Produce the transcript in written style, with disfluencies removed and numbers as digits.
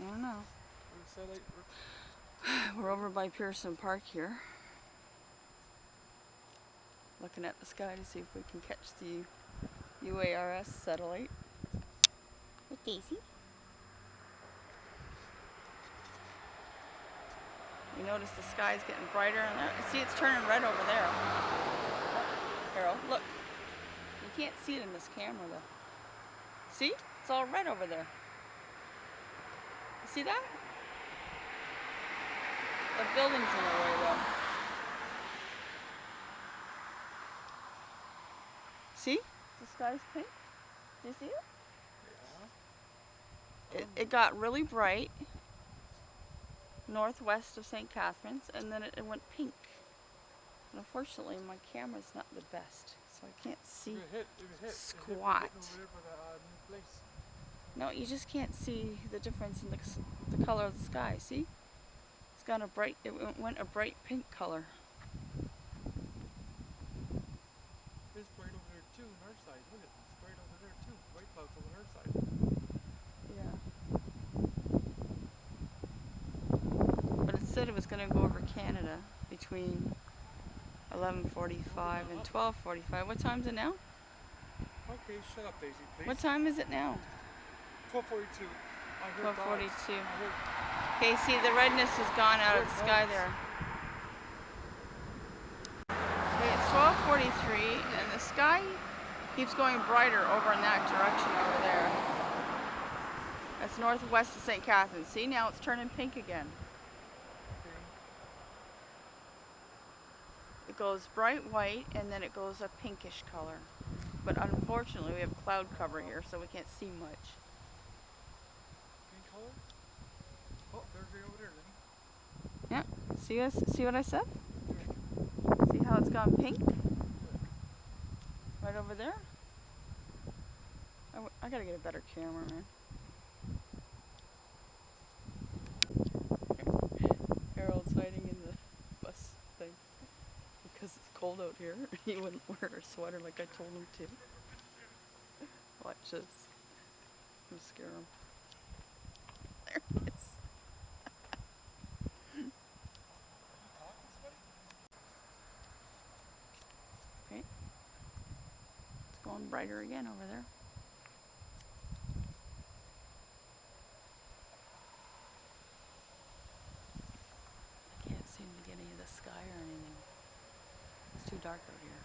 don't know. We're over by Pearson Park here, looking at the sky to see if we can catch the UARS Satellite with Daisy. You notice the sky's getting brighter, and see, it's turning red over there. Harold, look. You can't see it in this camera though. See? It's all red over there. You see that? The building's in the way though. See? The sky's pink. Do you see it? Yeah. It got really bright northwest of St. Catharines, and then it went pink. And unfortunately, my camera's not the best, so I can't see squat. No, you just can't see the difference in the color of the sky. See? It's got a bright. It went a bright pink color. It's bright over there too on our side. Look at it. It's bright over there too. White clouds over on our side. Yeah. But it said it was going to go over Canada between 11:45 and 12:45. What time is it now? Okay, shut up, Daisy, please. What time is it now? 12:42. 12:42. Okay, see, the redness has gone out of the sky there. Okay, it's 12:43, and the sky keeps going brighter over in that direction over there. That's northwest of St. Catharines. See, now it's turning pink again. It goes bright white, and then it goes a pinkish color. But unfortunately, we have cloud cover here, so we can't see much. Pink color? Oh, there's the over there, Yeah. then. See what I said? See how it's gone pink? Right over there? I gotta get a better camera, man. Harold's hiding in the bus thing because it's cold out here. He wouldn't wear a sweater like I told him to. Watch this. I'm gonna scare him. There he is. Okay. It's going brighter again over there. I can't seem to get any of the sky or anything. It's too dark out here.